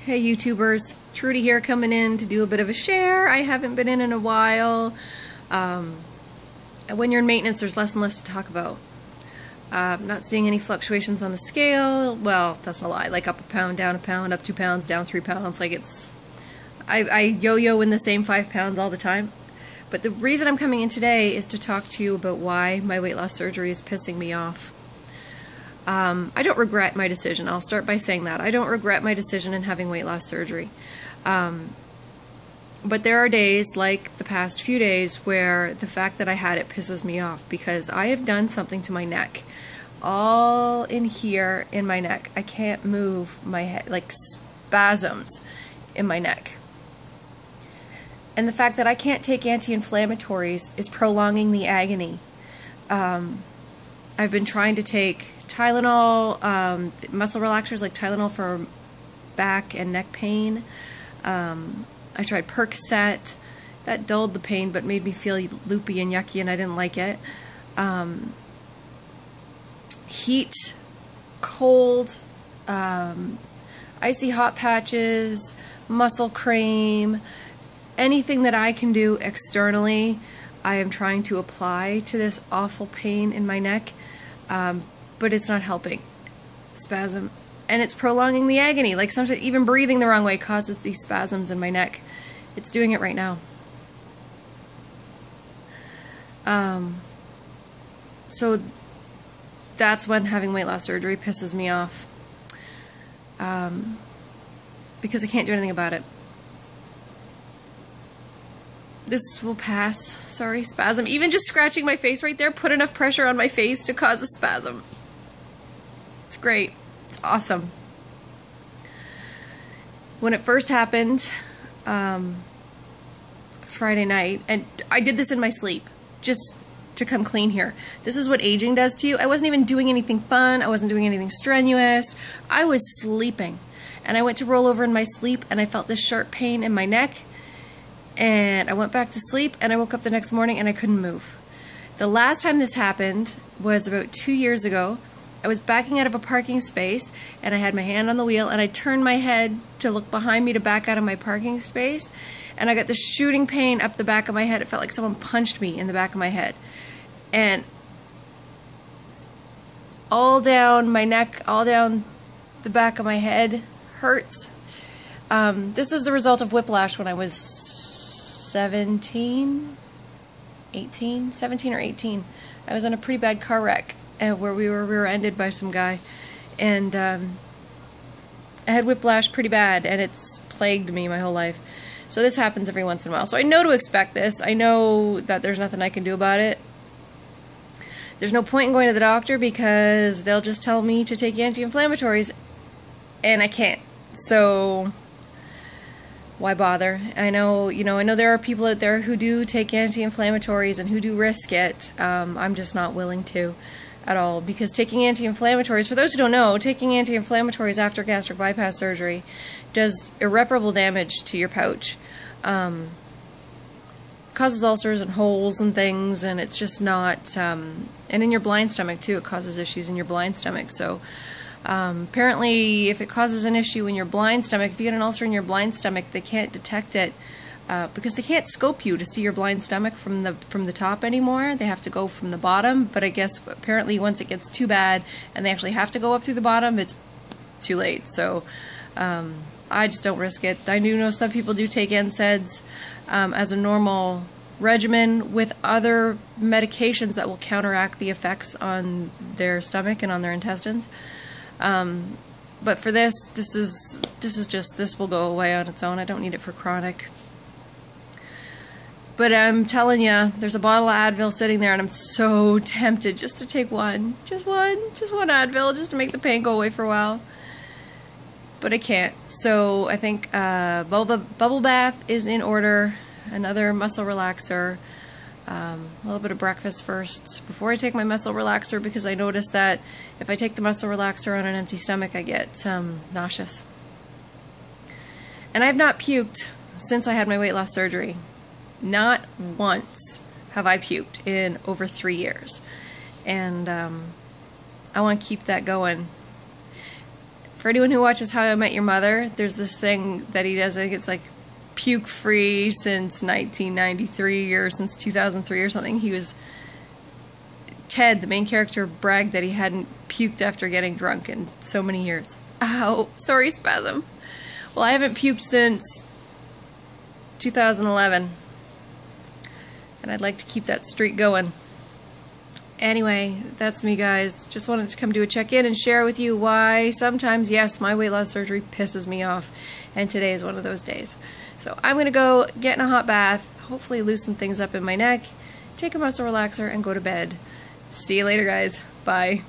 Hey YouTubers, Trudy here coming in to do a bit of a share. I haven't been in a while. When you're in maintenance, there's less and less to talk about. Not seeing any fluctuations on the scale. Well, that's a lie. Like up a pound, down a pound, up 2 pounds, down 3 pounds. Like I yo-yo in the same 5 pounds all the time. But the reason I'm coming in today is to talk to you about why my weight loss surgery is pissing me off. I don't regret my decision. I'll start by saying that. I don't regret my decision in having weight loss surgery. But there are days, like the past few days, where the fact that I had it pisses me off because I have done something to my neck. All in here in my neck. I can't move my head, like spasms in my neck. And the fact that I can't take anti-inflammatories is prolonging the agony. I've been trying to take Tylenol, muscle relaxers like Tylenol for back and neck pain. I tried Percocet. That dulled the pain but made me feel loopy and yucky and I didn't like it. Heat, cold, icy hot patches, muscle cream, anything that I can do externally, I am trying to apply to this awful pain in my neck. But it's not helping. Spasm. And it's prolonging the agony. Like sometimes even breathing the wrong way causes these spasms in my neck. It's doing it right now. So that's when having weight loss surgery pisses me off. Because I can't do anything about it. This will pass. Sorry, spasm. Even just scratching my face right there put enough pressure on my face to cause a spasm. It's great. It's awesome. When it first happened, Friday night, and I did this in my sleep, just to come clean here. This is what aging does to you. I wasn't even doing anything fun. I wasn't doing anything strenuous. I was sleeping. And I went to roll over in my sleep, and I felt this sharp pain in my neck. And I went back to sleep, and I woke up the next morning, and I couldn't move. The last time this happened was about 2 years ago. I was backing out of a parking space, and I had my hand on the wheel, and I turned my head to look behind me to back out of my parking space, and I got this shooting pain up the back of my head. It felt like someone punched me in the back of my head. And all down my neck, all down the back of my head hurts. This is the result of whiplash when I was 17 or 18. I was in a pretty bad car wreck where we were rear-ended by some guy, and I had whiplash pretty bad, and it's plagued me my whole life. So this happens every once in a while. So I know to expect this. I know that there's nothing I can do about it. There's no point in going to the doctor because they'll just tell me to take anti-inflammatories, and I can't. So why bother? I know there are people out there who do take anti-inflammatories and who do risk it. I'm just not willing to at all, because taking anti-inflammatories, for those who don't know, taking anti-inflammatories after gastric bypass surgery does irreparable damage to your pouch. Causes ulcers and holes and things, and it's just not, and in your blind stomach too, it causes issues in your blind stomach. So apparently, if it causes an issue in your blind stomach, if you get an ulcer in your blind stomach, they can't detect it because they can't scope you to see your blind stomach from the top anymore. They have to go from the bottom. But I guess apparently once it gets too bad and they actually have to go up through the bottom, it's too late. So I just don't risk it. I do know some people do take NSAIDs as a normal regimen with other medications that will counteract the effects on their stomach and on their intestines. But for this will go away on its own. I don't need it for chronic. But I'm telling you, there's a bottle of Advil sitting there, and I'm so tempted just to take one. Just one Advil, just to make the pain go away for a while. But I can't. So I think bubble bath is in order. Another muscle relaxer. A little bit of breakfast first before I take my muscle relaxer, because I noticed that if I take the muscle relaxer on an empty stomach, I get nauseous. And I have not puked since I had my weight loss surgery. Not once have I puked in over 3 years. And I want to keep that going. For anyone who watches How I Met Your Mother, there's this thing that he does, I think it's like puke free since 1993 or since 2003 or something. Ted, the main character, bragged that he hadn't puked after getting drunk in so many years. Ow, sorry, spasm. Well, I haven't puked since 2011, and I'd like to keep that streak going. Anyway, that's me, guys. Just wanted to come do a check-in and share with you why sometimes, yes, my weight loss surgery pisses me off, and today is one of those days. So I'm going to go get in a hot bath, hopefully loosen things up in my neck, take a muscle relaxer, and go to bed. See you later, guys. Bye.